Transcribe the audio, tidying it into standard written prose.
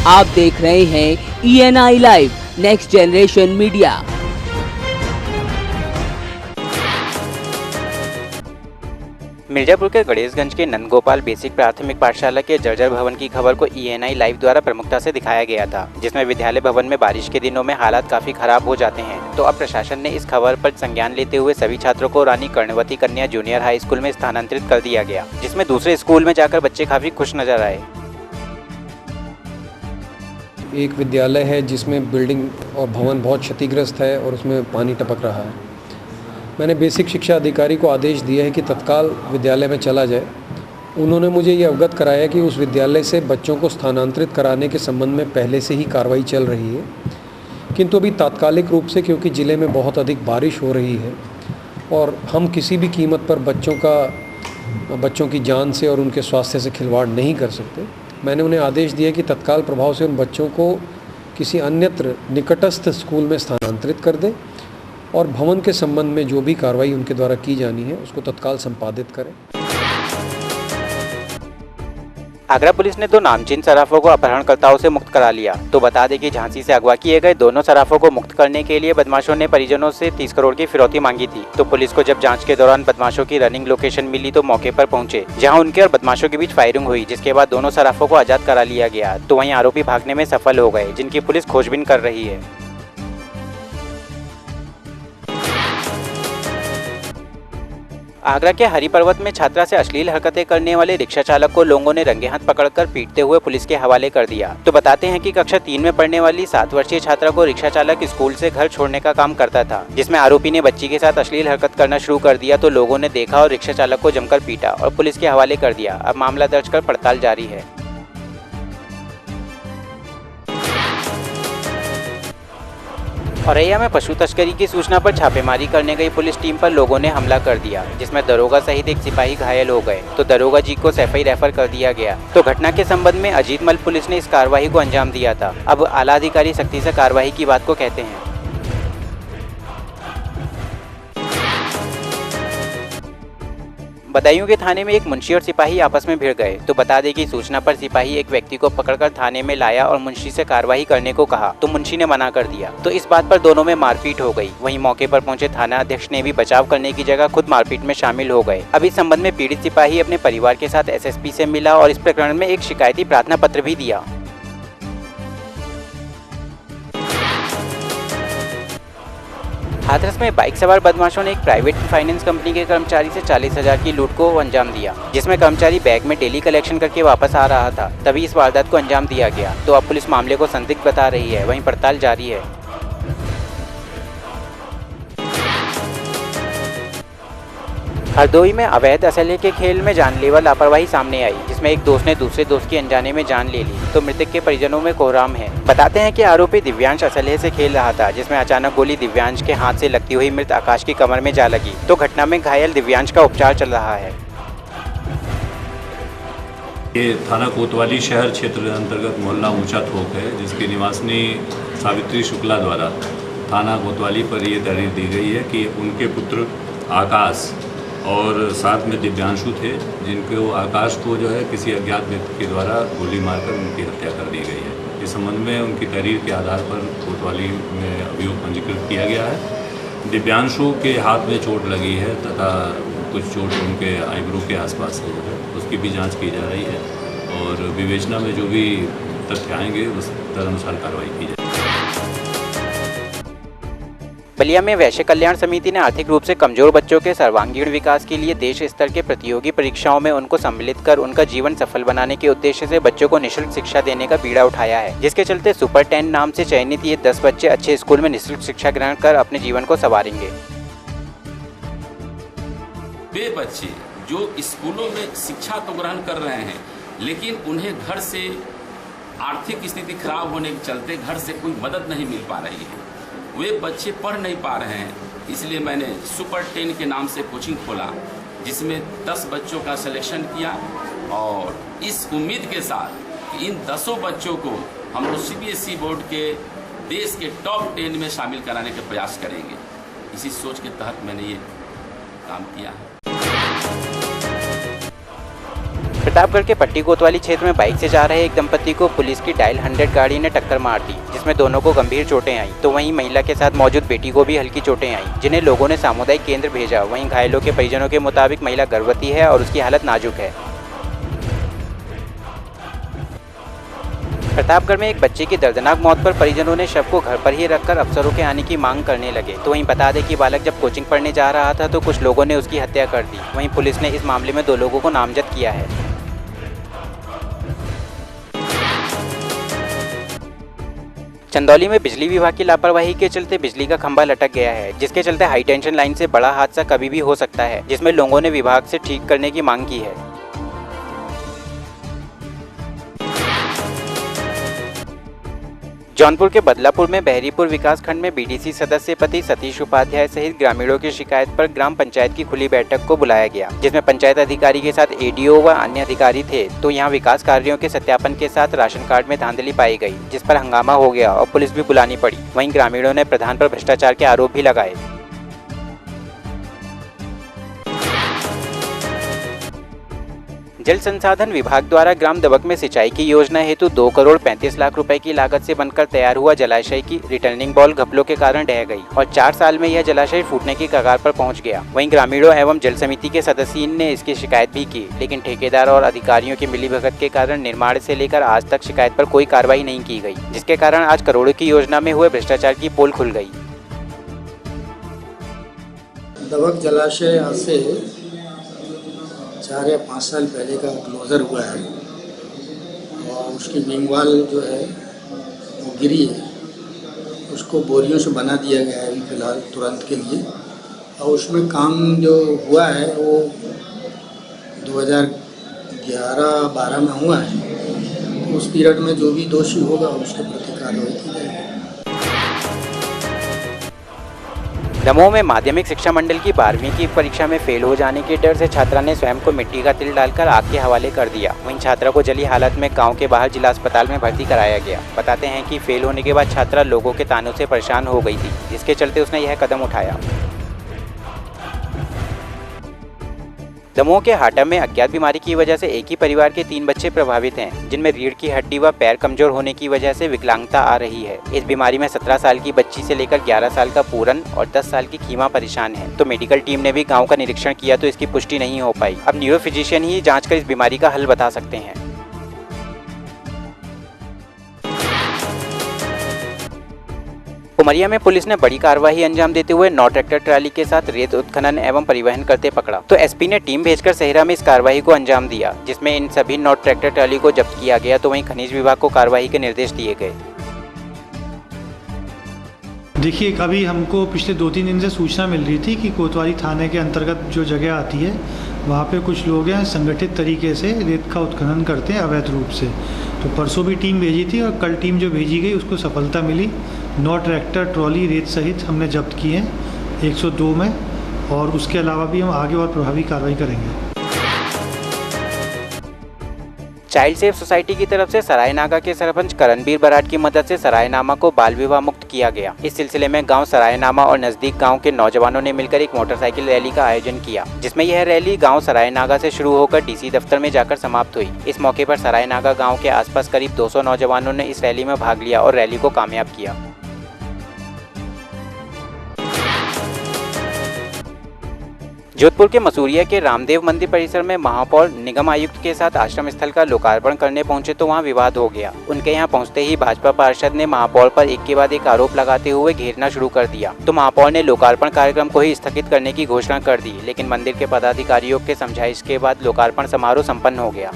आप देख रहे हैं ENI live next generation media. Mirzapur के गणेशगंज के नंदगोपाल बेसिक प्राथमिक पाठशाला के जर्जर भवन की खबर को ENI लाइव द्वारा प्रमुखता से दिखाया गया था, जिसमें विद्यालय भवन में बारिश के दिनों में हालात काफी खराब हो जाते हैं। तो अब प्रशासन ने इस खबर पर संज्ञान लेते हुए सभी छात्रों को रानी कर्णवती कन्या जूनियर हाई स्कूल में स्थानांतरित कर दिया गया, जिसमें दूसरे स्कूल में जाकर बच्चे काफी खुश नजर आए। एक विद्यालय है जिसमें बिल्डिंग और भवन बहुत क्षतिग्रस्त है और उसमें पानी टपक रहा है। मैंने बेसिक शिक्षा अधिकारी को आदेश दिया है कि तत्काल विद्यालय में चला जाए। उन्होंने मुझे ये अवगत कराया कि उस विद्यालय से बच्चों को स्थानांतरित कराने के संबंध में पहले से ही कार्रवाई चल रही है, किंतु अभी तात्कालिक रूप से क्योंकि ज़िले में बहुत अधिक बारिश हो रही है और हम किसी भी कीमत पर बच्चों की जान से और उनके स्वास्थ्य से खिलवाड़ नहीं कर सकते, मैंने उन्हें आदेश दिया कि तत्काल प्रभाव से उन बच्चों को किसी अन्यत्र निकटस्थ स्कूल में स्थानांतरित कर दें और भवन के संबंध में जो भी कार्रवाई उनके द्वारा की जानी है उसको तत्काल संपादित करें। आगरा पुलिस ने 2 नामचीन सराफों को अपहरणकर्ताओं से मुक्त करा लिया। तो बता दें कि झांसी से अगवा किए गए दोनों सराफों को मुक्त करने के लिए बदमाशों ने परिजनों से 30 करोड़ की फिरौती मांगी थी। तो पुलिस को जब जांच के दौरान बदमाशों की रनिंग लोकेशन मिली तो मौके पर पहुंचे, जहां उनके और बदमाशों के बीच फायरिंग हुई, जिसके बाद दोनों सराफों को आजाद करा लिया गया। तो वहीं आरोपी भागने में सफल हो गए, जिनकी पुलिस खोजबीन कर रही है। आगरा के हरि पर्वत में छात्रा से अश्लील हरकतें करने वाले रिक्शा चालक को लोगों ने रंगे हाथ पकड़कर पीटते हुए पुलिस के हवाले कर दिया। तो बताते हैं कि कक्षा 3 में पढ़ने वाली 7 वर्षीय छात्रा को रिक्शा चालक स्कूल से घर छोड़ने का काम करता था, जिसमें आरोपी ने बच्ची के साथ अश्लील हरकत करना शुरू कर दिया। तो लोगों ने देखा और रिक्शा चालक को जमकर पीटा और पुलिस के हवाले कर दिया। अब मामला दर्ज कर पड़ताल जारी है। औरैया में पशु तस्करी की सूचना पर छापेमारी करने गई पुलिस टीम पर लोगों ने हमला कर दिया, जिसमें दरोगा सहित एक सिपाही घायल हो गए। तो दरोगा जी को सैफई रेफर कर दिया गया। तो घटना के संबंध में अजीतमल पुलिस ने इस कार्रवाई को अंजाम दिया था। अब आला अधिकारी सख्ती से कार्रवाई की बात को कहते हैं। बदायूं के थाने में एक मुंशी और सिपाही आपस में भिड़ गए। तो बता दें कि सूचना पर सिपाही एक व्यक्ति को पकड़कर थाने में लाया और मुंशी से कार्रवाई करने को कहा, तो मुंशी ने मना कर दिया। तो इस बात पर दोनों में मारपीट हो गई। वहीं मौके पर पहुंचे थाना अध्यक्ष ने भी बचाव करने की जगह खुद मारपीट में शामिल हो गए। अब इस संबंध में पीड़ित सिपाही अपने परिवार के साथ SSP से मिला और इस प्रकरण में एक शिकायती प्रार्थना पत्र भी दिया। हाथरस में बाइक सवार बदमाशों ने एक प्राइवेट फाइनेंस कंपनी के कर्मचारी से 40,000 की लूट को अंजाम दिया, जिसमें कर्मचारी बैग में डेली कलेक्शन करके वापस आ रहा था, तभी इस वारदात को अंजाम दिया गया। तो अब पुलिस मामले को संदिग्ध बता रही है, वहीं पड़ताल जारी है। हरदोई में अवैध असले के खेल में जानलेवा लापरवाही सामने आई, जिसमें एक दोस्त ने दूसरे दोस्त की अनजाने में जान ले ली। तो मृतक के परिजनों में कोहराम है। बताते हैं कि आरोपी दिव्यांश असले से खेल रहा था, जिसमें अचानक गोली दिव्यांश के हाथ से लगती हुई मृत आकाश की कमर में जा लगी। तो घटना में घायल दिव्यांश का उपचार चल रहा है। ये थाना कोतवाली शहर क्षेत्र अंतर्गत मोहल्ला ऊंचा थोक है, जिसकी निवासिनी सावित्री शुक्ला द्वारा थाना कोतवाली पर ये तहरीर दी गई है कि उनके पुत्र आकाश और साथ में दिव्यांशु थे, जिनको आकाश को जो है किसी अज्ञात व्यक्ति के द्वारा गोली मारकर उनकी हत्या कर दी गई है। इस संबंध में उनकी तहरीर के आधार पर कोतवाली में अभियोग पंजीकृत किया गया है। दिव्यांशु के हाथ में चोट लगी है तथा कुछ चोट उनके आईब्रो के आसपास है, उसकी भी जांच की जा रही है और विवेचना में जो भी तथ्य आएंगे उस तदनुसार कार्रवाई की जाएगी। बलिया में वैश्य कल्याण समिति ने आर्थिक रूप से कमजोर बच्चों के सर्वांगीण विकास के लिए देश स्तर के प्रतियोगी परीक्षाओं में उनको सम्मिलित कर उनका जीवन सफल बनाने के उद्देश्य से बच्चों को निःशुल्क शिक्षा देने का बीड़ा उठाया है, जिसके चलते सुपर 10 नाम से चयनित ये 10 बच्चे अच्छे स्कूल में निःशुल्क शिक्षा ग्रहण कर अपने जीवन को संवारेंगे। वे बच्चे जो स्कूलों में शिक्षा तो ग्रहण कर रहे हैं, लेकिन उन्हें घर से आर्थिक स्थिति खराब होने के चलते घर से कोई मदद नहीं मिल पा रही है, वे बच्चे पढ़ नहीं पा रहे हैं। इसलिए मैंने सुपर 10 के नाम से कोचिंग खोला, जिसमें 10 बच्चों का सिलेक्शन किया और इस उम्मीद के साथ कि इन 10 बच्चों को हम लोग CBSE बोर्ड के देश के टॉप 10 में शामिल कराने का प्रयास करेंगे। इसी सोच के तहत मैंने ये काम किया है। प्रतापगढ़ के पट्टी कोतवाली क्षेत्र में बाइक से जा रहे एक दंपति को पुलिस की डायल 100 गाड़ी ने टक्कर मार दी, जिसमें दोनों को गंभीर चोटें आईं। तो वहीं महिला के साथ मौजूद बेटी को भी हल्की चोटें आईं, जिन्हें लोगों ने सामुदायिक केंद्र भेजा। वहीं घायलों के परिजनों के मुताबिक महिला गर्भवती है और उसकी हालत नाजुक है। प्रतापगढ़ में एक बच्चे की दर्दनाक मौत पर परिजनों ने शव को घर पर ही रखकर अफसरों के आने की मांग करने लगे। तो वहीं बता दें कि बालक जब कोचिंग पढ़ने जा रहा था तो कुछ लोगों ने उसकी हत्या कर दी। वहीं पुलिस ने इस मामले में 2 लोगों को नामजद किया है। चंदौली में बिजली विभाग की लापरवाही के चलते बिजली का खंभा लटक गया है, जिसके चलते हाई टेंशन लाइन से बड़ा हादसा कभी भी हो सकता है, जिसमें लोगों ने विभाग से ठीक करने की मांग की है। जौनपुर के बदलापुर में बहरीपुर विकास खंड में बीडीसी सदस्य पति सतीश उपाध्याय सहित ग्रामीणों की शिकायत पर ग्राम पंचायत की खुली बैठक को बुलाया गया, जिसमें पंचायत अधिकारी के साथ एडीओ व अन्य अधिकारी थे। तो यहां विकास कार्यों के सत्यापन के साथ राशन कार्ड में धांधली पाई गई, जिस पर हंगामा हो गया और पुलिस भी बुलानी पड़ी। वहीं ग्रामीणों ने प्रधान पर भ्रष्टाचार के आरोप भी लगाए। जल संसाधन विभाग द्वारा ग्राम दबक में सिंचाई की योजना हेतु 2 करोड़ 35 लाख रुपए की लागत से बनकर तैयार हुआ जलाशय की रिटर्निंग बॉल घपलों के कारण ढह गई और 4 साल में यह जलाशय फूटने की कगार पर पहुंच गया। वहीं ग्रामीणों एवं जल समिति के सदस्यों ने इसकी शिकायत भी की, लेकिन ठेकेदार और अधिकारियों की मिलीभगत के कारण निर्माण से लेकर आज तक शिकायत पर कोई कार्रवाई नहीं की गई, जिसके कारण आज करोड़ों की योजना में हुए भ्रष्टाचार की पोल खुल गई। दबक जलाशय आज से 4 या 5 साल पहले का क्लोज़र हुआ है और उसकी विंग वॉल जो है वो गिरी है। उसको बोरियों से बना दिया गया है फिलहाल तुरंत के लिए, और उसमें काम जो हुआ है वो 2011-12 में हुआ है। उस पीरियड में जो भी दोषी होगा उसके प्रति कार्रवाई की जाएगी। दमोह में माध्यमिक शिक्षा मंडल की 12वीं की परीक्षा में फेल हो जाने के डर से छात्रा ने स्वयं को मिट्टी का तिल डालकर आग के हवाले कर दिया। वहीं छात्रा को जली हालत में गांव के बाहर जिला अस्पताल में भर्ती कराया गया। बताते हैं कि फेल होने के बाद छात्रा लोगों के तानों से परेशान हो गई थी, जिसके चलते उसने यह कदम उठाया। दमोह के हाटा में अज्ञात बीमारी की वजह से एक ही परिवार के 3 बच्चे प्रभावित हैं, जिनमें रीढ़ की हड्डी व पैर कमजोर होने की वजह से विकलांगता आ रही है। इस बीमारी में 17 साल की बच्ची से लेकर 11 साल का पूरन और 10 साल की खीमा परेशान है। तो मेडिकल टीम ने भी गांव का निरीक्षण किया तो इसकी पुष्टि नहीं हो पाई। अब न्यूरो फिजिशियन ही जांच कर इस बीमारी का हल बता सकते हैं। उमरिया में पुलिस ने बड़ी कार्रवाई अंजाम देते हुए 9 ट्रैक्टर ट्राली के साथ रेत उत्खनन एवं परिवहन करते पकड़ा। तो एसपी ने टीम भेजकर सेहरा में इस कार्रवाई को अंजाम दिया, जिसमें इन सभी 9 ट्रैक्टर ट्राली को जब्त किया गया। तो वहीं खनिज विभाग को कार्रवाई के निर्देश दिए गए। देखिए, अभी हमको पिछले 2-3 दिन से सूचना मिल रही थी कि कोतवाली थाने के अंतर्गत जो जगह आती है वहाँ पे कुछ लोग हैं संगठित तरीके से रेत का उत्खनन करते हैं अवैध रूप से। तो परसों भी टीम भेजी थी और कल टीम जो भेजी गई उसको सफलता मिली। 9 ट्रैक्टर ट्रॉली रेत सहित हमने जब्त किए हैं 102 में, और उसके अलावा भी हम आगे और प्रभावी कार्रवाई करेंगे। चाइल्ड सेफ सोसाइटी की तरफ से सरायनागा के सरपंच करणबीर बराड़ की मदद से सरायनामा को बाल विवाह मुक्त किया गया। इस सिलसिले में गांव सरायनामा और नजदीक गांव के नौजवानों ने मिलकर एक मोटरसाइकिल रैली का आयोजन किया, जिसमें यह रैली गांव सरायनागा से शुरू होकर डीसी दफ्तर में जाकर समाप्त हुई। इस मौके पर सरायनागा गांव के आसपास करीब 200 नौजवानों ने इस रैली में भाग लिया और रैली को कामयाब किया। जोधपुर के मसूरिया के रामदेव मंदिर परिसर में महापौर निगम आयुक्त के साथ आश्रम स्थल का लोकार्पण करने पहुंचे तो वहां विवाद हो गया। उनके यहां पहुंचते ही भाजपा पार्षद ने महापौर पर एक के बाद एक आरोप लगाते हुए घेरना शुरू कर दिया। तो महापौर ने लोकार्पण कार्यक्रम को ही स्थगित करने की घोषणा कर दी, लेकिन मंदिर के पदाधिकारियों के समझाइश के बाद लोकार्पण समारोह संपन्न हो गया।